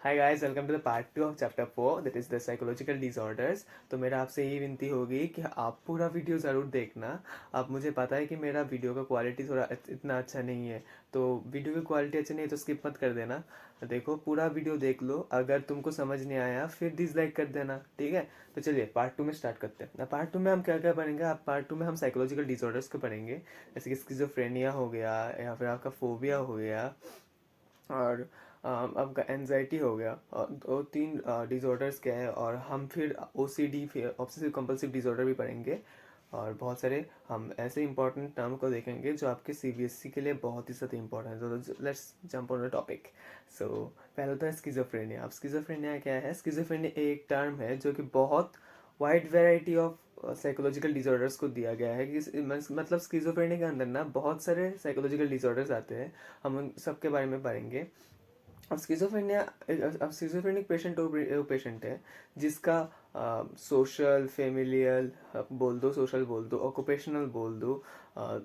Hi guys, welcome to the part 2 of chapter 4 that is the psychological disorders. तो मेरा आपसे यही विनती होगी कि आप पूरा वीडियो ज़रूर देखना। अब मुझे पता है कि मेरा वीडियो का क्वालिटी थोड़ा इतना अच्छा नहीं है, तो वीडियो की क्वालिटी अच्छी नहीं है तो स्किप मत कर देना। देखो, पूरा वीडियो देख लो। अगर तुमको समझ नहीं आया फिर डिसलाइक कर देना, ठीक है। तो चलिए पार्ट 2 में स्टार्ट करते हैं। पार्ट 2 में हम क्या क्या पढ़ेंगे? आप पार्ट 2 में हम साइकोलॉजिकल डिसऑर्डर्स को पढ़ेंगे, जैसे कि स्किज़ोफ्रेनिया हो गया या फिर आपका फोबिया हो गया, और आपका एनजाइटी हो गया। और दो तीन डिसऑर्डर्स क्या है, और हम फिर ओसीडी फिर ऑब्सेसिव कंपल्सिव डिसऑर्डर भी पढ़ेंगे। और बहुत सारे हम ऐसे इंपॉर्टेंट टर्म को देखेंगे जो आपके सीबीएसई के लिए बहुत ही ज़्यादा इंपॉर्टेंट है। तो let's jump on the topic. So पहला तो है स्किज़ोफ्रेनिया। अब स्किज़ोफ्रेनिया क्या है? स्किज़ोफ्रेनिया एक टर्म है जो कि बहुत wide variety of psychological disorders को दिया गया है कि मतलब स्किज़ोफ्रेनिया के अंदर ना बहुत सारे साइकोलॉजिकल डिसऑर्डर्स आते हैं। हम उन सब के बारे में पढ़ेंगे। अब स्किज़ोफ्रेनिया, अब स्किज़ोफ्रेनिक पेशेंट वो पेशेंट है जिसका सोशल, फेमिलियल बोल दो, सोशल बोल दो, ऑक्यूपेशनल बोल दो,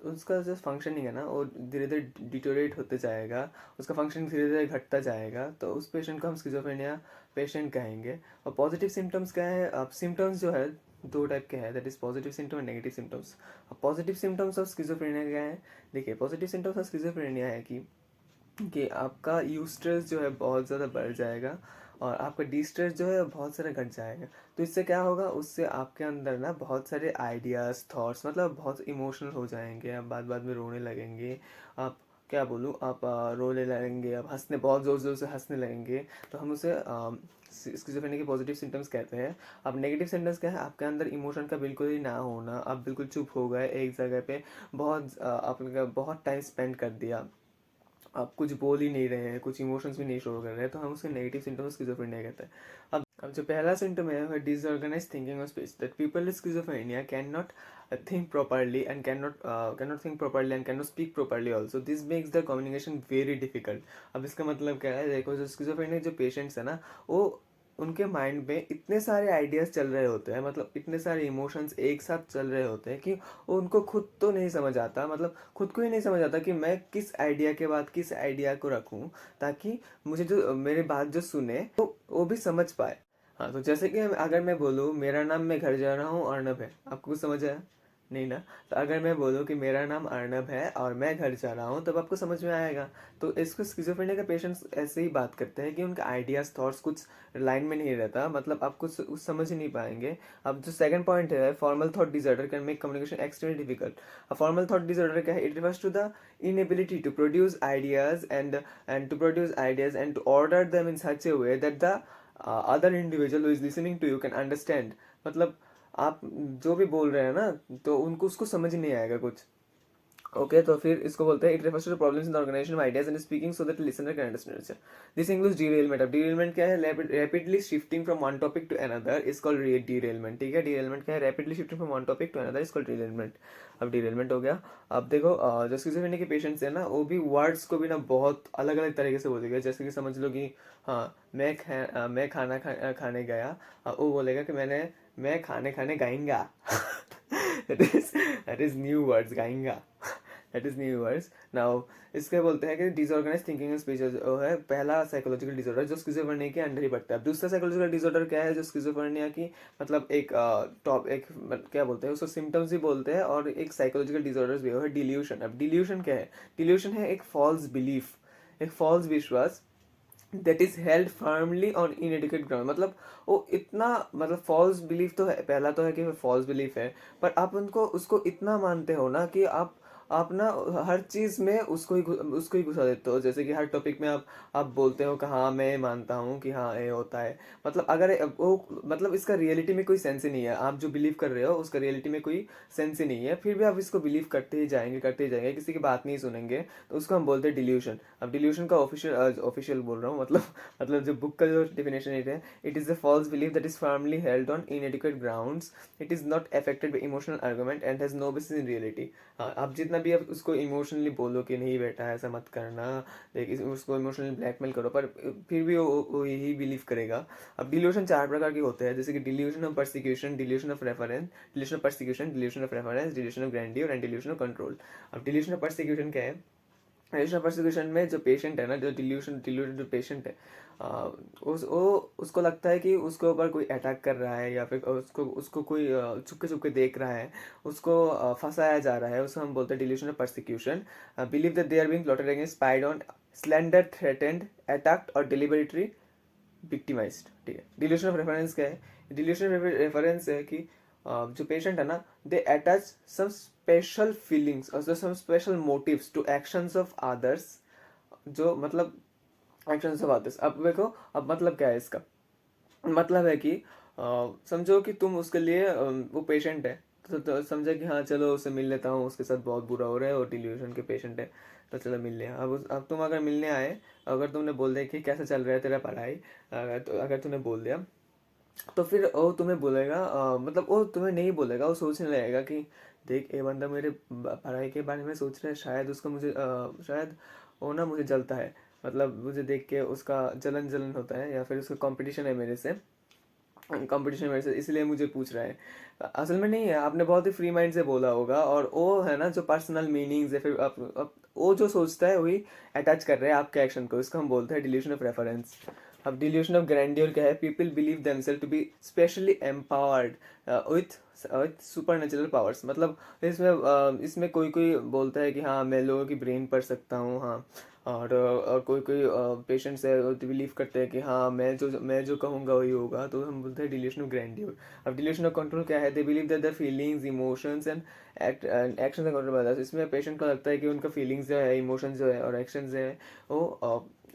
उसका जो फंक्शनिंग है ना वो धीरे धीरे डिटोरेट होते जाएगा, उसका फंक्शनिंग धीरे धीरे घटता जाएगा। तो उस पेशेंट को हम स्किज़ोफ्रेनिया पेशेंट कहेंगे। और पॉजिटिव सिम्टम्स क्या है? अब सिम्टम्स जो है दो टाइप के हैं, that is positive symptom and negative symptoms. अब पॉजिटिव सिम्टम्स ऑफ स्किज़ोफ्रेनिया क्या है? देखिए, पॉजिटिव सिम्टम्स ऑफ स्किज़ोफ्रेनिया है कि आपका यू स्ट्रेस जो है बहुत ज़्यादा बढ़ जाएगा, और आपका डी स्ट्रेस जो है बहुत सारा घट जाएगा। तो इससे क्या होगा? उससे आपके अंदर ना बहुत सारे आइडियाज़, थॉट्स, मतलब बहुत इमोशनल हो जाएंगे, आप बात बात में रोने लगेंगे। आप क्या बोलूँ, आप रोने लगेंगे, आप हंसने, बहुत ज़ोर ज़ोर से हंसने लगेंगे। तो हम उसे स्किज़ोफ्रेनिया के पॉजिटिव सिम्टम्स कहते हैं। अब नेगेटिव सिम्टम्स क्या है? आपके अंदर इमोशन का बिल्कुल ही ना होना, आप बिल्कुल चुप हो गए एक जगह पे, बहुत आपने बहुत टाइम स्पेंड कर दिया, आप कुछ बोल ही नहीं रहे हैं, कुछ इमोशंस भी नहीं शो कर रहे हैं, तो हम उसके नेगेटिव सिम्टम स्किज़ोफ्रेनिया कहते हैं। अब जो पहला सिम्टम है वह disorganise thinking of space, that people with schizophrenia can not think properly and cannot think properly and cannot speak properly also. This makes the communication very difficult. अब इसका मतलब क्या है? देखो, जो स्किज़ोफ्रेनिया जो पेशेंट्स है ना, वो उनके माइंड में इतने सारे आइडियाज़ चल रहे होते हैं, मतलब इतने सारे इमोशंस एक साथ चल रहे होते हैं कि उनको खुद तो नहीं समझ आता, मतलब खुद को ही नहीं समझ आता कि मैं किस आइडिया के बाद किस आइडिया को रखूं, ताकि मुझे जो मेरी बात जो सुने तो वो भी समझ पाए। हाँ, तो जैसे कि अगर मैं बोलूँ मेरा नाम, मैं घर जा रहा हूँ, अर्नब है, आपको कुछ समझ आया? नहीं ना। तो अगर मैं बोलूँ कि मेरा नाम अर्नब है और मैं घर जा रहा हूँ, तब आपको समझ में आएगा। तो इसको स्किज़ोफ्रेनिया का पेशेंट्स ऐसे ही बात करते हैं कि उनका आइडियाज, थॉट्स कुछ लाइन में नहीं रहता, मतलब आप कुछ समझ ही नहीं पाएंगे। अब जो सेकंड पॉइंट है, formal thought disorder can make communication extremely difficult. अब फॉर्मल थॉट डिसऑर्डर क्या है? It refers to the inability to produce ideas and to order them in such a way that the other individual who is listening to you can understand. मतलब आप जो भी बोल रहे हैं ना, तो उनको उसको समझ नहीं आएगा कुछ। ओके, तो फिर इसको बोलते हैं it refers to problems in the organization of ideas and speaking so that listener can understand. This includes derailment. अब डीरेलमेंट क्या है? Rapidly shifting from one topic to another is called derailment, ठीक है। डीरेलमेंट क्या है? Rapidly shifting from one topic to another is called derailment. अब derailment हो गया। अब देखो, जो स्किज़ोफ्रेनिया के पेशेंट्स हैं ना, वो भी वर्ड्स को भी ना बहुत अलग अलग तरीके से बोलेंगे। जैसे कि समझ लो कि हाँ, मैं खाने गया, वो बोलेगा कि मैं खाने खाने गाएंगा। दैट इज न्यू वर्ड्स, गाएंगा। That is new words. Now इसके बोलते हैं कि डिसऑर्गेनाइज थिंकिंग स्पीच है पहला साइकोलॉजिकल डिसऑर्डर जो स्किज़ोफ्रेनिया के अंडर ही पड़ता है। अब दूसरा साइकोलॉजिकल डिसऑर्डर क्या है जो स्किज़ोफ्रेनिया की, मतलब एक क्या बोलते हैं उसको, सिम्टम्स भी बोलते हैं, और एक साइकोलॉजिकल डिसऑर्डर्स भी है डिल्यूशन। अब डिल्यूशन क्या है? डिल्यूशन है एक फॉल्स बिलीफ, एक फॉल्स विश्वास that is held firmly on इनएडिक्वेट ground. मतलब वो इतना, मतलब फॉल्स बिलीफ तो है, पहला तो है कि फॉल्स बिलीफ है, पर आप उनको उसको इतना मानते हो ना कि आप ना हर चीज़ में उसको ही घुसा देते हो। जैसे कि हर टॉपिक में आप बोलते हो कि हाँ मैं मानता हूँ कि हाँ ये होता है। मतलब अगर वो, मतलब इसका रियलिटी में कोई सेंस ही नहीं है, आप जो बिलीव कर रहे हो उसका रियलिटी में कोई सेंस ही नहीं है, फिर भी आप इसको बिलीव करते ही जाएंगे, किसी की बात नहीं सुनेंगे। तो उसको हम बोलते हैं डिल्यूशन। अब डिल्यूशन का ऑफिशियल बोल रहा हूँ, मतलब जो बुक का जो डेफिनेशन है, it is the false belief that is firmly held on inadequate grounds, it is not affected by emotional argument and has no basis in reality. हाँ, आप जितना भी आप उसको इमोशनली बोलो कि नहीं बेटा ऐसा मत करना, लेकिन उसको इमोशनली ब्लैकमेल करो, पर फिर भी वो यही बिलीव करेगा। अब डिल्यूशन चार प्रकार के होते हैं, जैसे कि delusion of persecution, delusion of reference, delusion of persecution, delusion of reference, delusion of grandeur and delusion of control. अब डिल्यूशन ऑफ परसिक्यूशन क्या है? डिल्यूशनल परसिक्यूशन में जो पेशेंट है ना, जो डिल्यूटेड जो पेशेंट है, उसको लगता है कि उसके ऊपर कोई अटैक कर रहा है, या फिर उसको उसको कोई छुपके छुपके देख रहा है, उसको फंसाया जा रहा है, उसको हम बोलते हैं delusional persecution. Believe that they are being plotted against, spied on, slander, threatened, attacked और डिलिबरेटली विक्टिमाइज्ड। ठीक है, डिल्यूशन ऑफ रेफरेंस क्या है? डिल्यूशन रेफरेंस है कि जो पेशेंट है ना, they attach some special feelings और some special motives to actions of others, जो मतलब एक्शंस ऑफ अदर्स। अब देखो, अब मतलब क्या है इसका? मतलब है कि समझो कि तुम उसके लिए वो पेशेंट है, तो समझा कि हाँ चलो उससे मिल लेता हूँ, उसके साथ बहुत बुरा हो रहा है और डिल्यूशन के पेशेंट है, तो चलो मिल लिया। अब तुम अगर मिलने आए, अगर तुमने बोल दिया कि कैसा चल रहा है तेरा पढ़ाई, तो अगर तूने बोल दिया, तो फिर वो तुम्हें बोलेगा, मतलब वो तुम्हें नहीं बोलेगा, वो सोचने लगेगा कि देख, ये बंदा मेरे पढ़ाई के बारे में सोच रहा है, शायद उसको मुझे शायद वो ना मुझे जलता है, मतलब मुझे देख के उसका जलन जलन होता है, या फिर उसका कंपटीशन है मेरे से, कंपटीशन मेरे से, इसलिए मुझे पूछ रहा है। असल में नहीं है, आपने बहुत ही फ्री माइंड से बोला होगा, और वो है ना जो पर्सनल मीनिंग्स है, फिर वो जो सोचता है वही अटैच कर रहे हैं आपके एक्शन को, इसको हम बोलते हैं डिल्यूशन ऑफ रेफरेंस। अब डिल्यूशन ऑफ ग्रैंडियर क्या है? People believe themselves to be specially empowered with with supernatural powers. मतलब इसमें कोई कोई बोलता है कि हाँ मैं लोगों की ब्रेन पढ़ सकता हूँ, हाँ, और कोई कोई पेशेंट्स है बिलीव करते हैं कि हाँ मैं जो कहूँगा वही होगा, तो हम बोलते हैं डिल्यूशन ऑफ ग्रैंडियर। अब डिल्यूशन ऑफ कंट्रोल क्या है? They believe that the feelings, emotions and actions are control by others. इसमें पेशेंट को लगता है कि उनका फीलिंग्स जो है, इमोशंस जो है और एक्शंस जो है,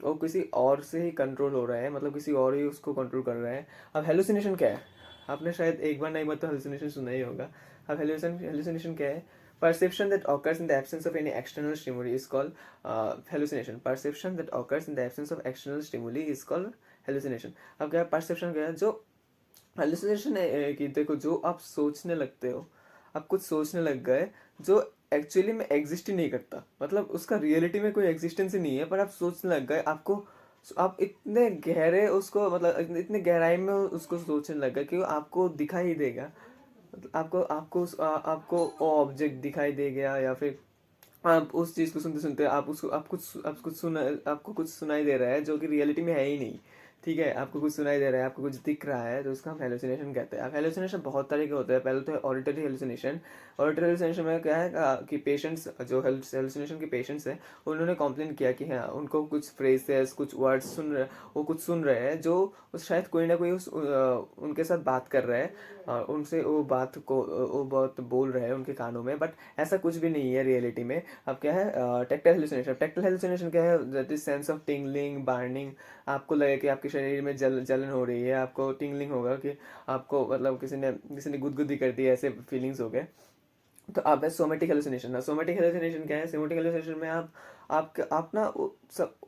वो किसी और से ही कंट्रोल हो रहा है, मतलब किसी और ही उसको कंट्रोल कर रहा है। अब हेलुसिनेशन क्या है? आपने शायद एक बार नहीं बार तो हेलुसिनेशन सुना ही होगा। अब हेलुसिनेशन क्या है? Perception that occurs in the absence of any external stimuli is called hallucination. Perception that occurs in the absence of external stimuli is called hallucination. अब क्या परसेप्शन क्या है? जो hallucination है कि देखो, जो आप सोचने लगते हो, आप कुछ सोचने लग गए जो एक्चुअली में एग्जिस्ट ही नहीं करता, मतलब उसका रियलिटी में कोई एग्जिस्टेंस ही नहीं है, पर आप सोचने लग गए, आपको आप इतने गहरे उसको, मतलब इतने गहराई में उसको सोचने लग गए कि वो आपको दिखाई ही देगा। मतलब आपको वो ऑब्जेक्ट दिखाई दे गया, या फिर आप उस चीज को सुनते सुनते आप उसको आपको कुछ सुनाई दे रहा है जो कि रियलिटी में है ही नहीं। ठीक है, आपको कुछ सुनाई दे रहा है, आपको कुछ दिख रहा है, तो उसका हम हेलुसिनेशन कहते हैं। अब हेलुसिनेशन बहुत तरह के होते हैं। पहले तो है ऑडिटरी हेलुसिनेशन। ऑडिटरी हेलुसिनेशन में क्या है कि पेशेंट्स, जो हेलुसिनेशन के पेशेंट्स हैं, उन्होंने कंप्लेन किया कि हाँ उनको कुछ फ्रेजेस, कुछ वर्ड्स वो कुछ सुन रहे हैं जो शायद कोई ना कोई उनके साथ बात कर रहा है, उनसे वो बात बोल रहे हैं उनके कानों में, बट ऐसा कुछ भी नहीं है रियलिटी में। अब क्या है टेक्टाइल हेलुसिनेशन? टेक्टाइल हेलुसिनेशन क्या है? That is sense of tingling, burning. आपको लगे कि आपके शरीर में जलन हो रही है, आपको टिंगलिंग होगा कि आपको मतलब किसी ने गुदगुदी कर दी, ऐसे फीलिंग्स हो गए। तो आप है सोमेटिक हेलुसिनेशन। ना सोमेटिक हेलुसिनेशन क्या है? सोमेटिक हेलुसिनेशन में आप ना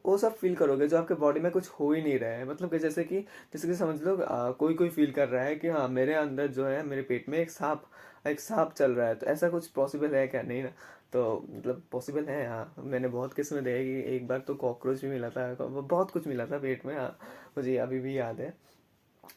वो सब फील करोगे जो आपके बॉडी में कुछ हो ही नहीं रहा है। मतलब कि जैसे कि समझ लो कोई कोई फील कर रहा है कि हाँ मेरे अंदर जो है, मेरे पेट में एक सांप चल रहा है, तो ऐसा कुछ पॉसिबल है क्या? नहीं ना। तो मतलब पॉसिबल है, हाँ। मैंने बहुत किस्में देखी कि एक बार तो कॉकरोच भी मिला था, बहुत कुछ मिला था पेट में, हाँ, मुझे अभी भी याद है।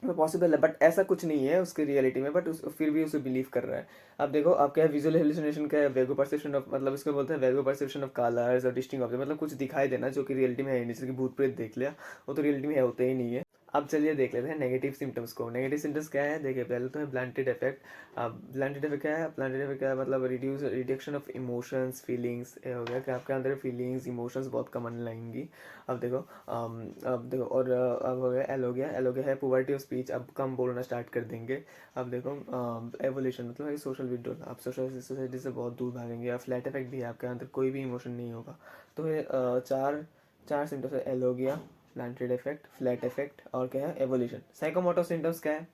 तो पॉसिबल है, बट ऐसा कुछ नहीं है उसके रियलिटी में, बट फिर भी उसे बिलीव कर रहा है। अब देखो, अब क्या है विजुअल हेलुसिनेशन? क्या है? वेगो परसेप्शन ऑफ, मतलब इसको बोलते हैं वेगो परसेप्शन ऑफ कलर्स और डिस्टिंग ऑब्जेक्ट, मतलब कुछ दिखाई देना जो कि रियलिटी में है ही नहीं। जैसे कि भूत प्रेत देख लिया, वो तो रियलिटी में है, होते ही नहीं है। अब चलिए देख लेते हैं नेगेटिव सिम्टम्स को। नेगेटिव सिम्टम्स क्या है? देखिए, पहले तो है ब्लंटेड इफेक्ट। अब ब्लंटेड इफेक्ट क्या है? ब्लंटेड इफेक्ट क्या है? मतलब रिडक्शन ऑफ इमोशंस, फीलिंग्स। ये हो गया कि आपके अंदर फीलिंग्स, इमोशंस बहुत कम आने लगेंगी। अब देखो, अब देखो, और अब हो गया एलोगिया। एलोगिया है पुबर्टी ऑफ स्पीच, अब कम बोलना स्टार्ट कर देंगे। अब देखो एवोल्यूशन, मतलब है सोशल विड्रॉल, आप सोसाइटी से बहुत दूर भागेंगे। या फ्लैट इफेक्ट भी है, आपके अंदर कोई भी इमोशन नहीं होगा। तो ये चार चार सिम्टम्स है: एलोगिया, ब्लंटेड इफेक्ट, फ्लैट इफेक्ट, और क्या है? एवोल्यूशन। साइकोमोटर सिम्टम्स क्या है?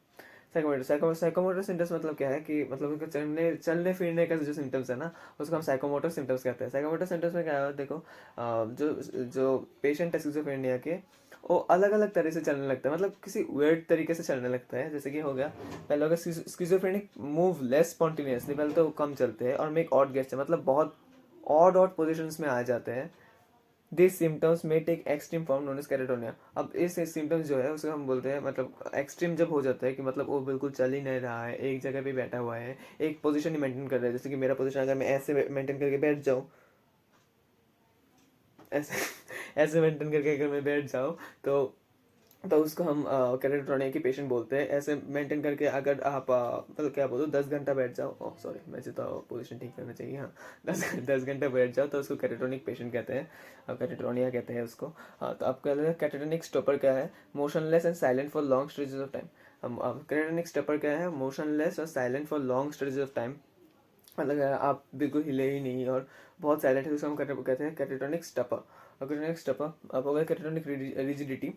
साइकोमोटर सिम्टम्स मतलब क्या है कि मतलब उनका चलने चलने फिरने का जो सिम्टम्स है ना, उसको हम साइकोमोटर सिम्टम्स कहते हैं। साइकोमोटर सिम्टम्स में क्या है? देखो, जो जो पेशेंट है स्किज़ोफ्रेनिया के, वो अलग अलग तरह से चलने लगता है, मतलब किसी वेird तरीके से चलने लगता है। जैसे कि हो गया, पहले हो गया स्किज़ोफ्रेनिक मूव लेस स्पॉन्टेनियसली, पहले तो कम चलते हैं, और मेक ऑड गेस्चर, मतलब बहुत ऑड ऑड पोजिशंस में आ जाते हैं। दिस सिम्टम्स में take extreme form known as catatonia. अब इस सिम्टम्स जो है उसे हम बोलते हैं, मतलब एक्सट्रीम जब हो जाता है कि मतलब वो बिल्कुल चल ही नहीं रहा है, एक जगह पे बैठा हुआ है, एक पोजीशन ही मेंटेन कर रहा है। जैसे कि मेरा पोजीशन अगर मैं ऐसे मेंटेन करके बैठ जाऊँ, ऐसे ऐसे मेंटेन करके अगर मैं बैठ जाऊँ तो उसको हम कैटाटोनिक की पेशेंट बोलते हैं। ऐसे मेंटेन करके अगर आप मतलब क्या बोलूँ 10 घंटा बैठ जाओ, ओह सॉरी मुझे तो पोजीशन ठीक करना चाहिए, हाँ 10 घंटे बैठ जाओ तो उसको कैटाटोनिक पेशेंट कहते हैं, कैटाटोनिया कहते हैं उसको। हाँ तो आप कह रहे हैं कैटाटोनिक स्टॉपर क्या है, motionless and silent for long stretches of time. हम कैटाटोनिक स्टॉपर क्या है, मोशनलेस और silent for long stretches of time, मतलब आप बिल्कुल हिले ही नहीं और बहुत साइलेंट है, उसको हम कहते हैं कैटाटोनिक स्टॉपर। और कैटाटोनिक स्टॉपर अब हो गया कैटाटोनिक रिजिडिटी।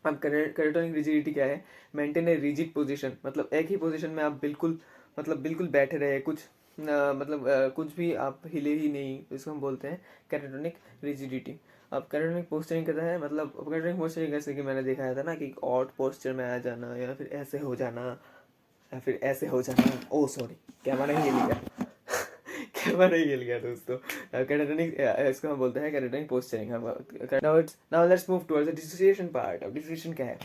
अब कैटाटोनिक रिजिडिटी क्या है, मेंटेन ए रिजिड पोजीशन, मतलब एक ही पोजीशन में आप बिल्कुल मतलब बिल्कुल बैठे रहे, कुछ कुछ भी आप हिले ही नहीं, इसको हम बोलते हैं कैटाटोनिक रिजिडिटी। अब कैटाटोनिक पोस्चरिंग कहता है, मतलब कैटाटोनिक पोस्चरिंग जैसे कि मैंने दिखाया था ना कि ऑड पोस्चर में आ जाना या फिर ऐसे हो जाना या फिर ऐसे हो जाना, ओ सॉरी कैमरा ही हिल गया कैमरा ही हिल गया दोस्तों। कैटाटोनिक इसको हम बोलते हैं कैटाटोनिक पोस्चरिंग। हम now let's move towards the dissociation part. अब डिसोसिएशन क्या है,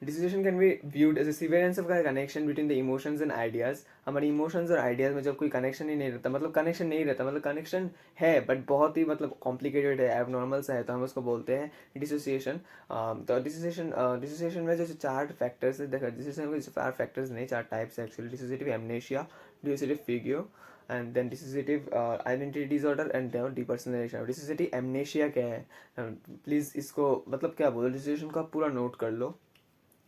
dissociation can be viewed as a severance of connection between the emotions and ideas. हमारे इमोशंस और आइडियाज में जब कोई कनेक्शन ही नहीं रहता, मतलब कनेक्शन नहीं रहता, मतलब कनेक्शन है बट बहुत ही मतलब कॉम्प्लिकेटेड है, एबनॉर्मल सा है, तो हम उसको बोलते हैं डिसोसिएशन। तो डिसोसिएशन में जो 4 फैक्टर्स है, देखो डिसोसिएशन में 4 फैक्टर्स नहीं 4 टाइप्स है actually, dissociative amnesia, dissociative fugue and then dissociative identity disorder and then depersonalization. Dissociative amnesia क्या है, प्लीज़ इसको मतलब क्या बोलो, डिसोसिएशन को आप पूरा नोट कर लो।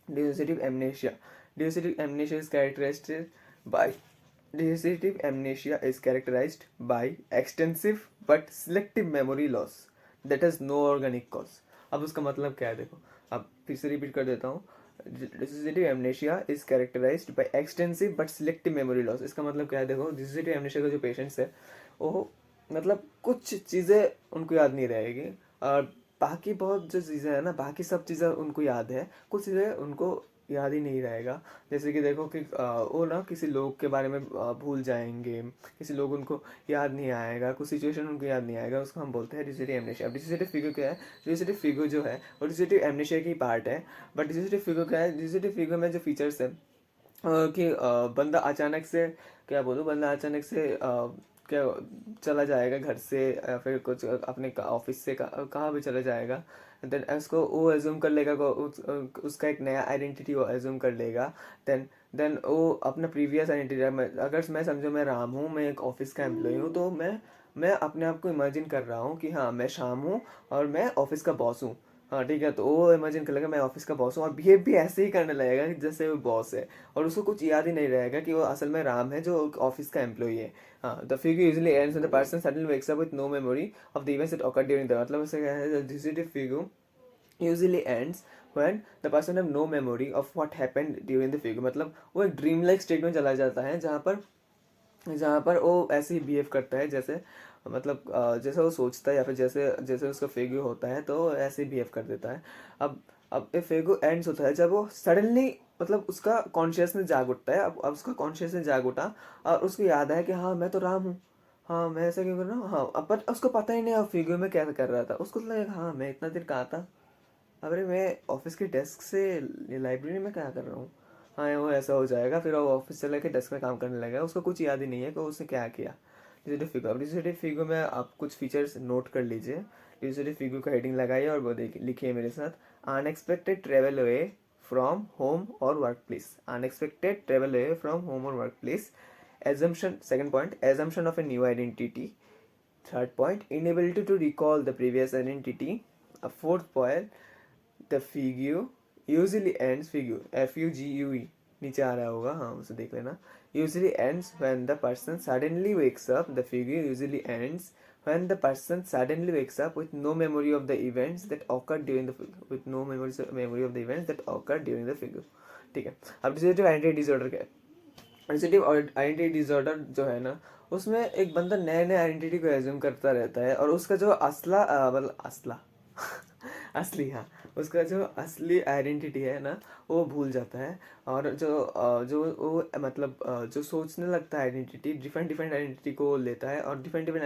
Dissociative amnesia. Dissociative amnesia is characterized by Dissociative amnesia is characterized by extensive but selective memory loss that has no organic cause. अब उसका मतलब क्या है देखो, अब फिर से रिपीट कर देता हूँ। Dissociative amnesia is characterized by extensive but selective memory loss. इसका मतलब क्या है देखो, Dissociative amnesia का जो पेशेंट्स है वो मतलब कुछ चीज़ें उनको याद नहीं रहेगी और बाकी बहुत जो चीज़ें हैं ना, बाकी सब चीज़ें उनको याद है, कुछ चीज़ें उनको याद ही नहीं रहेगा। जैसे कि देखो कि वो ना किसी लोग के बारे में भूल जाएंगे, किसी लोग उनको याद नहीं आएगा, कुछ सिचुएशन उनको याद नहीं आएगा, उसको हम बोलते हैं डिसोसिएटिव एमनेशिया। अब डिसोसिएटिव फिगर क्या है, डिसोसिएटिव फिगर जो है वो डिसोसिएटिव एमनेशिया की पार्ट है। बट डिसोसिएटिव फिगर क्या है, डिसोसिएटिव फिगर में जो फीचर्स है कि बंदा अचानक से क्या बोलूँ, बंदा अचानक से क्या चला जाएगा घर से या फिर कुछ अपने ऑफिस से कहाँ भी चला जाएगा, देन उसको वो एज्यूम कर लेगा उसका एक नया आइडेंटिटी वो एज्यूम कर लेगा। देन देन वो अपना प्रीवियस आइडेंटिटी, अगर मैं समझो मैं राम हूँ, मैं एक ऑफिस का एम्प्लॉय हूँ, तो मैं अपने आप को इमेजिन कर रहा हूँ कि हाँ मैं शाम हूँ और मैं ऑफिस का बॉस हूँ। हाँ ठीक है, तो वो इमेजिन कर लेगा मैं ऑफिस का बॉस हूँ और बिहेव भी ऐसे ही करने लगेगा जैसे वो बॉस है, और उसको कुछ याद ही नहीं रहेगा कि वो असल में राम है जो ऑफिस का एम्प्लॉई है। हाँ, the figure usually ends when the person suddenly wakes up with no memory of the events that occurred during the, मतलब उससे क्या है, the dissociative figure usually ends when the person have no memory of what happened during the figure, मतलब वो एक dream like state में चला जाता है जहाँ पर वो ऐसे ही बिहेव करता है जैसे मतलब जैसे वो सोचता है या फिर जैसे जैसे उसका फेगू होता है तो वो ऐसे ही बिहेव कर देता है। अब ये फेगू एंड्स होता है जब वो सडनली मतलब उसका कॉन्शियसनेस जाग उठता है। अब उसका कॉन्शियसनेस जाग उठा और उसको याद है कि हाँ मैं तो राम हूँ, हाँ मैं ऐसा क्यों कर रहा हूँ, हाँ अब पर उसको पता ही नहीं अब फेगू में क्या कर रहा था। उसको तो लगा हाँ मैं इतना देर कहाँ था, अरे मैं ऑफिस के डेस्क से लाइब्रेरी में क्या कर रहा हूँ। हाँ वो ऐसा हो जाएगा, फिर वो ऑफिस चले के डेस्क में काम करने लगेगा, उसको कुछ याद ही नहीं है कि उसने क्या किया। डिजिटल फिगर, अब डिजिटल फिगर में आप कुछ फीचर्स नोट कर लीजिए। डिजिटल फिगर का हेडिंग लगाइए और वो देखिए, लिखिए मेरे साथ, unexpected travel away from home और work place. Unexpected travel away from home और work place. Assumption, second point, assumption of a new identity. Third point, inability to recall the previous identity. A fourth point, the figure usually ends, figure FUGUE नीचे आ रहा होगा, हाँ उसे देख लेना, usually ends when the person suddenly wakes up. The figure usually ends when the person suddenly wakes up with no memory of the events that occurred during the figure, with no memory of the events that occurred during the figure। ठीक है, अब dissociative identity disorder क्या है। Dissociative identity disorder जो है ना, उसमें एक बंदा नए नए आइडेंटिटी को एज्यूम करता रहता है और उसका जो असला मतलब असला असली, हाँ उसका जो असली आइडेंटिटी है ना वो भूल जाता है। और जो वो मतलब जो सोचने लगता है आइडेंटिटी, डिफरेंट डिफरेंट आइडेंटिटी को लेता है और डिफरेंट डिफरेंट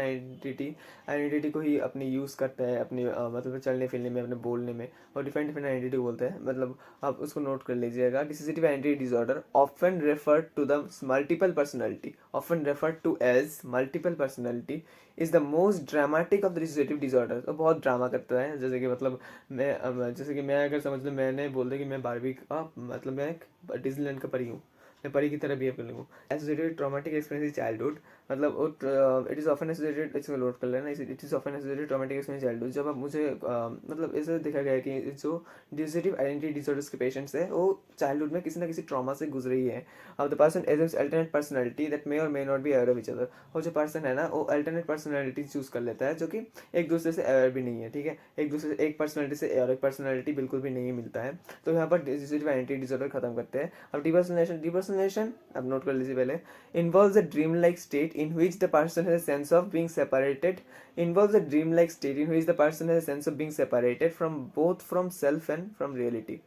आइडेंटिटी को ही अपनी यूज़ करता है अपनी मतलब चलने फिरने में, अपने बोलने में, और डिफरेंट डिफरेंट आइडेंटिटी बोलते हैं। मतलब आप उसको नोट कर लीजिएगा। Dissociative identity disorder often refer to the multiple personality, often refer to as multiple personality is the most dramatic of the dissociative disorder. तो बहुत ड्रामा करता है, जैसे कि मतलब जैसे कि मैं अगर समझ लो, मैंने बोल दिया कि मैं बारहवीं का मतलब मैं डिज्नीलैंड का परी हूँ, मैं परी की तरह बिहेव कर लूँ। एसोसिएटेड ट्रॉमेटिक एक्सपीरियंस चाइल्डहुड, मतलब इट इज़ ऑफन एसोसिएटेड, इसको नोट कर लेना, it is often associated traumatic experience childhood. जब अब मुझे मतलब ऐसे देखा गया है कि जो डिसोसिएटिव आइडेंटिटी डिसऑर्डर्स के पेशेंट्स है वो चाइल्डहुड में किसी ना किसी ट्रॉमा से गुजरे ही है। अब the person assumes alternate personality that may और may not be aware of each other. और जो पर्सन है ना वो अल्टरनेट पर्सनैलिटी चूज कर लेता है जो कि एक दूसरे से अवेयर भी नहीं है, ठीक है, एक दूसरे से एक पर्सनैलिटी से और एक पर्सनैलिटी बिल्कुल भी नहीं मिलता है। तो यहाँ पर डिसोसिएटिव आइडेंटिटी डिसऑर्डर खत्म करते हैं। अब डिपर्सनलाइजेशन अब नोट कर लीजिए पहले। involves a dreamlike state in which the person has a sense of being separated involves a dreamlike state in which the person has a sense of being separated from both from self and from reality।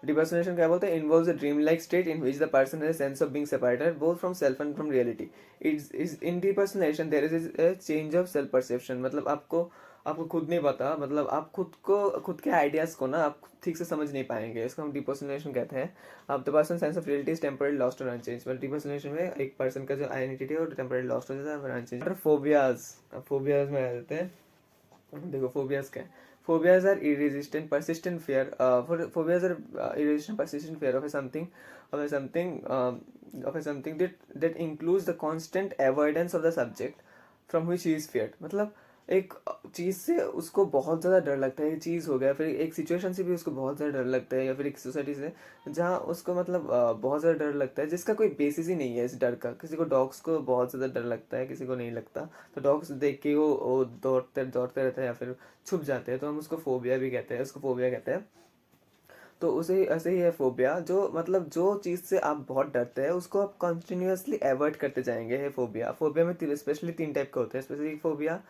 डिपर्सनेशन क्या बोलते हैं? Involves a dream like state in which the person has sense of being separated both from self and from reality. It's is in depersonalization there is a change of self perception. मतलब आपको आपको खुद नहीं पता, मतलब आप खुद के आइडियाज को ना आप ठीक से समझ नहीं पाएंगे, इसको हम डिपर्सनेशन कहते हैं। अब the person sense of reality is temporary lost और अनचेंज। मतलब डिपर्सनेशन में एक पर्सन का जो आइडेंटिटी है वो टेम्पररी लॉस्ट हो जाता है, अनचेंज। फोबियाज, फोबियाज में आ जाते हैं। देखो फोबियाज क्या है? Phobias are irresistant, persistent fear. Phobias are irresistant, persistent fear of a something that includes the constant avoidance of the subject from which he is feared. मतलब एक चीज़ से उसको बहुत ज़्यादा डर लगता है, एक चीज़ हो गया, फिर एक सिचुएशन से भी उसको बहुत ज़्यादा डर लगता है, या फिर एक सोसाइटी से जहाँ उसको मतलब बहुत ज़्यादा डर लगता है जिसका कोई बेसिस ही नहीं है इस डर का। किसी को डॉग्स को बहुत ज़्यादा डर लगता है, किसी को नहीं लगता, तो डॉग्स देख के वो दौड़ते दौड़ते रहते हैं या फिर छुप जाते हैं, तो हम उसको फोबिया भी कहते हैं, उसको फोबिया कहते हैं। तो उसे ऐसे ही है फोबिया, जो मतलब जो चीज़ से आप बहुत डरते हैं उसको आप कंटिन्यूअसली अवॉइड करते जाएंगे, है फोबिया। फोबिया में स्पेशली 3 टाइप का होता है: specific phobia,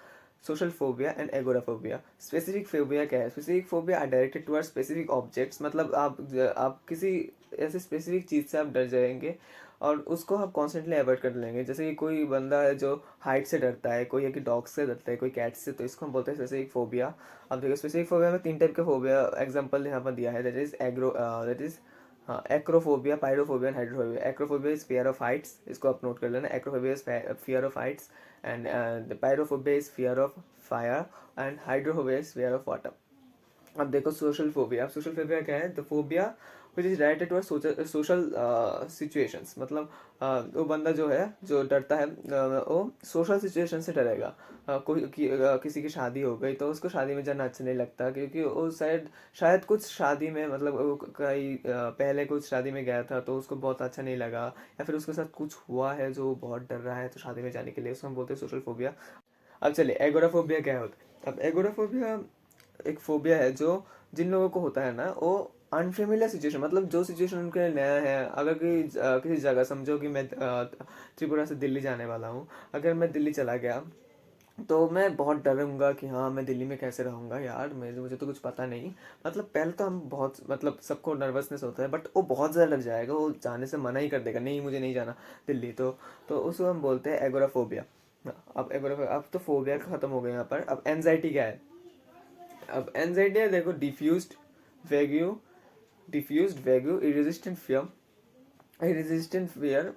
social phobia and agoraphobia. Specific phobia क्या है? Specific phobia are directed towards specific objects. मतलब आप किसी ऐसे स्पेसिफिक चीज़ से आप डर जाएंगे और उसको आप कॉन्स्टेंटली अवॉइड कर लेंगे। जैसे कि कोई बंदा है जो हाइट से डरता है, कोई है कि डॉग से डरता है, कोई कैट से, तो इसको हम बोलते हैं स्पेसिफिक फोबिया। अब देखो स्पेसिफिक फोबिया में 3 टाइप के फोबिया एग्जांपल यहाँ पर दिया है, दैट इज हाँ, acrophobia, pyrophobia and hydrophobia. Acrophobia is fear of heights, इसको आप नोट कर लेना। Acrophobia is fear of heights and the pyrophobia is fear of fire and hydrophobia is fear of water. अब देखो सोशल फोबिया। अब social phobia क्या है? The phobia which is related to social situations. मतलब वो बंदा जो है जो डरता है वो सोशल सिचुएशन से डरेगा। किसी की शादी हो गई तो उसको शादी में जाना अच्छा नहीं लगता, क्योंकि वो शायद कुछ शादी में मतलब वो कहीं पहले कुछ शादी में गया था तो उसको बहुत अच्छा नहीं लगा, या फिर उसके साथ कुछ हुआ है जो बहुत डर रहा है तो शादी में जाने के लिए, उसको हम बोलते हैं सोशल फोबिया। अब चलिए एगोराफोबिया क्या होता है? अब एगोराफोबिया एक फोबिया है जो जिन लोगों को होता है ना वो अनफेमिलियर सिचुएशन, मतलब जो सिचुएशन उनके लिए नया है। अगर किसी जगह, समझो कि मैं त्रिपुरा से दिल्ली जाने वाला हूँ, अगर मैं दिल्ली चला गया तो मैं बहुत डरूंगा कि हाँ मैं दिल्ली में कैसे रहूँगा यार, मुझे तो कुछ पता नहीं। मतलब पहले तो हम बहुत मतलब सबको नर्वसनेस होता है, बट वो बहुत ज़्यादा डर जाएगा, वो जाने से मना ही कर देगा, नहीं मुझे नहीं जाना दिल्ली। तो उसको हम बोलते हैं एगोराफोबिया। अब एगोराफोबिया, अब तो फोबिया खत्म हो गया यहाँ पर। अब एनजाइटी क्या है? अब एनजाइटी है, देखो, diffused vague irresistant fear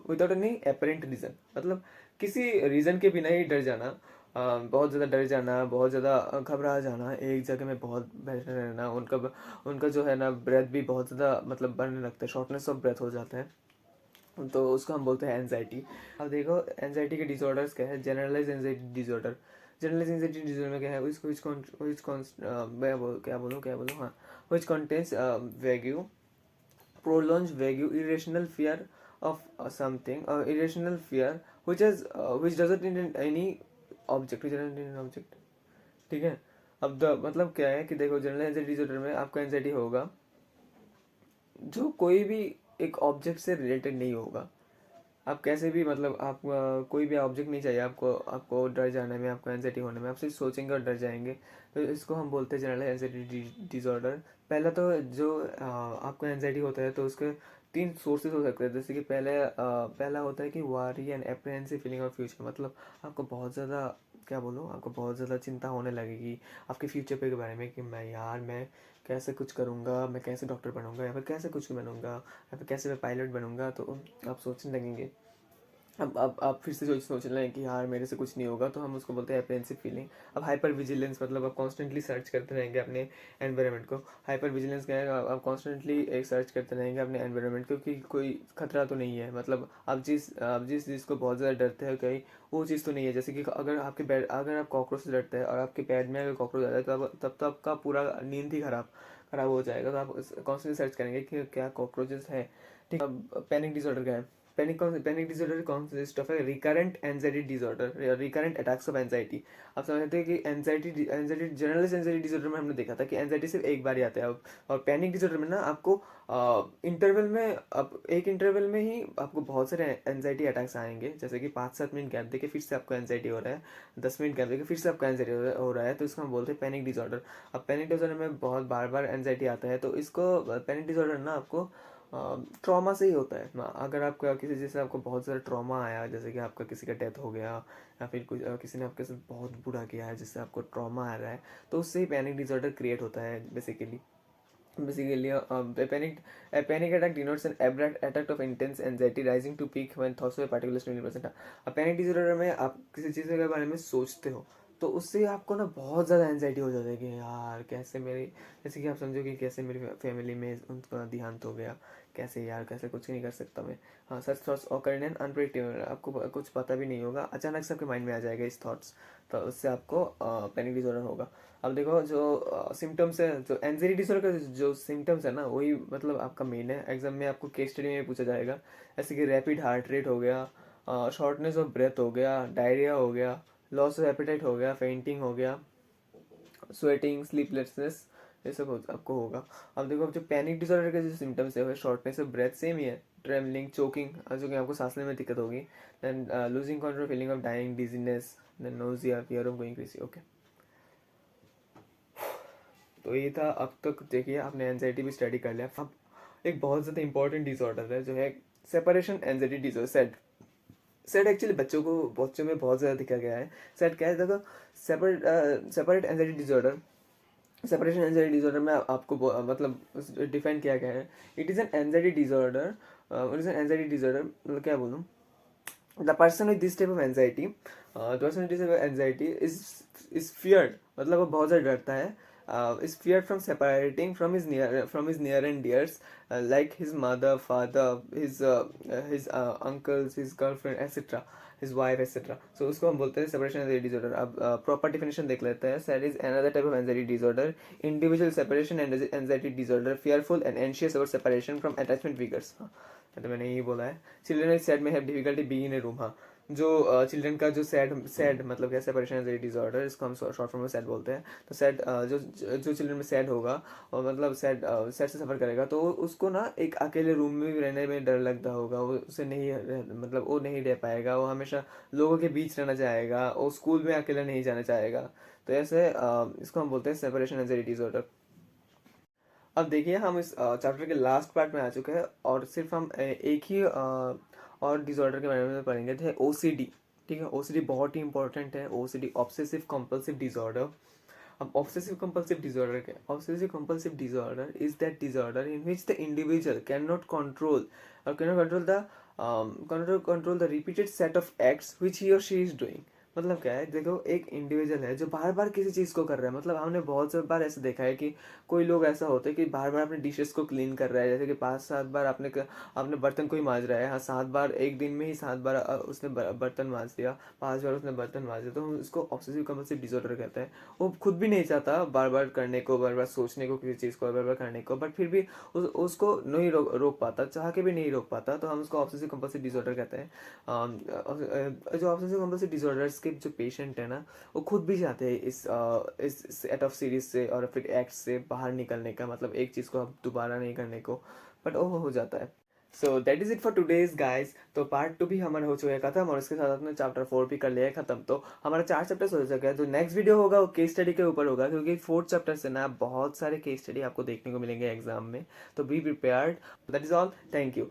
without any apparent reason. मतलब किसी रीजन के बिना ही डर जाना, बहुत ज़्यादा डर जाना, बहुत ज़्यादा घबरा जाना, एक जगह में बहुत बैठे रहना, उनका जो है ना ब्रेथ भी बहुत ज़्यादा मतलब बढ़ने लगता है, शॉर्टनेस ऑफ ब्रेथ हो जाता है, तो उसको हम बोलते हैं एनजाइटी। अब देखो एनजाइटी के डिसऑर्डर्स क्या है? Generalise anxiety disorder. Generalise anxiety disorder में क्या है? क्या बोलूँ, हाँ, which contains vague, prolonged vague irrational fear of something, irrational fear which doesn't need any object। ठीक है। अब मतलब क्या है कि देखो जनरल एंजाइटी डिसऑर्डर में आपको एंजाइटी होगा जो कोई भी एक ऑब्जेक्ट से रिलेटेड नहीं होगा, आप कैसे भी मतलब आप कोई भी ऑब्जेक्ट नहीं चाहिए आपको, आपको डर जाने में, आपको एंजाइटी होने में, आप सिर्फ सोचेंगे और डर जाएंगे। तो इसको हम बोलते हैं जनरल एंजाइटी डिसऑर्डर। पहला तो जो आपको एंजाइटी होता है तो उसके तीन सोर्सेज हो सकते हैं। जैसे कि पहला होता है कि वारी and apprehensive feeling of future, मतलब आपको बहुत ज़्यादा, क्या बोलूँ, आपको बहुत ज़्यादा चिंता होने लगेगी आपके फ्यूचर पे के बारे में कि मैं यार मैं कैसे कुछ करूँगा, मैं कैसे डॉक्टर बनूंगा, या फिर कैसे कुछ बनूंगा, या फिर कैसे मैं पायलट बनूंगा। तो आप सोचने लगेंगे। अब आप फिर से सोच रहे हैं कि यार मेरे से कुछ नहीं होगा, तो हम उसको बोलते हैं एप्रेंसिव फीलिंग। अब हाइपर विजिलेंस, मतलब आप कॉन्स्टेंटली सर्च करते रहेंगे अपने एनवायरनमेंट को। हाइपर विजिलेंस क्या है, आप कॉन्स्टेंटली एक सर्च करते रहेंगे अपने एनवायरनमेंट को कि कोई खतरा तो नहीं है। मतलब आप जिस चीज़ को बहुत ज़्यादा डरते हैं कहीं, वो चीज़ तो नहीं है। जैसे कि अगर आप कॉकरोच से डरते हैं और आपके पैर में अगर कॉकरोच आ जाए, तब तो आपका पूरा नींद ही खराब हो जाएगा। तो आप कॉन्स्टेंटली सर्च करेंगे कि क्या कॉकरोचेस है। ठीक। अब पैनिक डिसऑर्डर क्या है? Panic disorder consist of A recurrent anxiety disorder, recurrent attacks of anxiety. आप समझते हैं कि एंजाइटी जनरल एंजाइटी डिसऑर्डर में हमने देखा था कि एंजाइटी सिर्फ एक बार ही आता है। अब और पैनिक डिसऑर्डर में ना आपको इंटरवल में, अब एक इंटरवल में ही आपको बहुत सारे एंजाइटी अटैक्स आएंगे। जैसे कि 5-7 मिनट गैप देके फिर से आपको एंजाइटी हो रहा है, 10 मिनट गैप देके फिर से आपको एंजाइटी हो रहा है, तो इसको हम बोलते हैं पैनिक डिसऑर्डर। अब पैनिक डिसऑर्डर में बहुत बार बार एंजाइटी आता है, तो इसको पैनिक डिसऑर्डर ना आपको ट्रॉमा से ही होता है ना। अगर आपका किसी चीज़ से आपको बहुत ज़्यादा ट्रॉमा आया, जैसे कि आपका किसी का डेथ हो गया, या फिर कुछ किसी ने आपके साथ बहुत बुरा किया है जिससे आपको ट्रॉमा आ रहा है, तो उससे ही पैनिक डिसऑर्डर क्रिएट होता है basically panic attack denotes an abrupt attack of intense anxiety rising to peak when thoughts of particular stimulus present. अब पैनिक डिसऑर्डर में आप किसी चीज़ के बारे में सोचते हो, तो उससे आपको ना बहुत ज़्यादा एंजाइटी हो जाती है कि यार कैसे मेरी, जैसे कि आप समझो कि कैसे मेरी फैमिली में उनका देहांत हो गया, कैसे यार कैसे कुछ नहीं कर सकता मैं। हाँ, such thoughts occur in an unpredictable, आपको कुछ पता भी नहीं होगा, अचानक से आपके माइंड में आ जाएगा इस थॉट्स, तो उससे आपको पैनिक डिसऑर्डर होगा। अब देखो जो सिम्टम्स है, जो एंजाइटी डिसऑर्डर का जो सिम्टम्स है ना, वही मतलब आपका मेन है। एग्जाम में आपको केस स्टडी में पूछा जाएगा, जैसे कि रैपिड हार्ट रेट हो गया, शॉर्टनेस ऑफ ब्रेथ हो गया, डायरिया हो गया, लॉस ऑफ एपेटाइट हो गया, फेंटिंग हो गया, स्वेटिंग, स्लीपलेसनेस, ये सब आपको होगा। अब देखो, अब जो पैनिक डिसऑर्डर के जो सिम्टम्स है, वो शॉर्टनेस ऑफ ब्रेथ सेम ही है, ट्रेवलिंग, चोकिंग, जो कि आपको सांस लेने में दिक्कत होगी, then losing control, feeling of dying, dizziness, then nausea, fear of going crazy. Okay, तो ये था। अब तक देखिए आपने एनजाइटी भी स्टडी कर लिया। अब एक बहुत ज़्यादा इंपॉर्टेंट डिसऑर्डर है जो है separation anxiety disorder, said. Said actually बच्चों में बहुत ज़्यादा दिखा गया है। सेड क्या है, देखो, separate anxiety disorder, separation anxiety disorder में आपको मतलब डिफाइन किया गया है। It is an anxiety disorder, it is an anxiety disorder, मतलब क्या बोलूँ, the person with this type of anxiety, the person with this type of anxiety is feared, मतलब वो बहुत ज़्यादा डरता है, is feared from separating from his near and dears, like his mother, father, his uncles, his girlfriend, etc., his wife, etc. So उसको हम बोलते हैं सेपरेशन एंजाइटी डिसऑर्डर। अब प्रॉपर डिफिनेशन देख लेते हैं। Sad is another type of anxiety disorder, individual separation anxiety disorder, fearful and anxious about separation from attachment figures। हाँ, तो मैंने यही बोला है। चिल्ड्रन इज सैड में have difficulty being in A room. हाँ, जो चिल्ड्रन का जो सैड सैड मतलब क्या, सेपरेशन एंजाइटी डिसऑर्डर, इसको हम शॉर्ट फॉर्म में सैड बोलते हैं। तो सैड जो जो चिल्ड्रन में सैड होगा, और मतलब सैड से सफ़र करेगा, तो उसको ना एक अकेले रूम में भी रहने में डर लगता होगा, वो उसे नहीं मतलब वो नहीं रह पाएगा, वो हमेशा लोगों के बीच रहना चाहेगा, वो स्कूल में अकेला नहीं जाना चाहेगा। तो ऐसे इसको हम बोलते हैं सेपरेशन एंजाइटी डिसऑर्डर। अब देखिए, हम इस चैप्टर के लास्ट पार्ट में आ चुके हैं, और सिर्फ हम एक ही और डिसऑर्डर के बारे में पढ़ेंगे, थे ओसीडी। ठीक है, ओसीडी बहुत ही इंपॉर्टेंट है। OCD, obsessive compulsive disorder. अब ऑब्सेसिव कंपल्सिव डिसऑर्डर क्या है? Obsessive compulsive disorder is that disorder in which the individual can not control और can not control the repeated set of acts which he और she is doing. मतलब क्या है, देखो, एक इंडिविजुअल है जो बार बार किसी चीज़ को कर रहा है। मतलब हमने बहुत से बार ऐसे देखा है कि कोई लोग ऐसा होते हैं कि बार बार अपने डिशेस को क्लीन कर रहा है, जैसे कि 5-7 बार आपने बर्तन को ही मांज रहा है। हाँ, 7 बार, एक दिन में ही 7 बार उसने बर्तन मांज दिया, 5 बार उसने बर्तन मांज दिया, तो हम इसको ऑब्सेसिव कंपल्सिव डिसऑर्डर कहते हैं। वो खुद भी नहीं चाहता बार बार करने को, बार बार सोचने को, किसी चीज़ को बार बार करने को, बट फिर भी उसको नहीं रोक पाता, चाह के भी नहीं रोक पाता, तो हम उसको ऑब्सेसिव कंपल्सिव डिसऑर्डर कहते हैं। जो ऑब्सेसिव कंपल्सिव डिसऑर्डर्स के जो पेशेंट है ना, वो खुद भी चाहते हैं इस सेट ऑफ सीरीज से और फिर एक्ट से बाहर निकलने का, मतलब एक चीज़ को अब दोबारा नहीं करने को, बट वो हो जाता है। So that is it for today's guys. तो पार्ट 2 भी हमारा हो चुका है खत्म, और उसके साथ अपने चैप्टर 4 भी कर लिया है खत्म। तो हमारा 4 चैप्टर्स हो चुका है। तो नेक्स्ट वीडियो होगा वो केस स्टडी के ऊपर होगा, क्योंकि 4th चैप्टर से ना बहुत सारे केस स्टडी आपको देखने को मिलेंगे एग्जाम में। तो be prepared. That is all, thank you.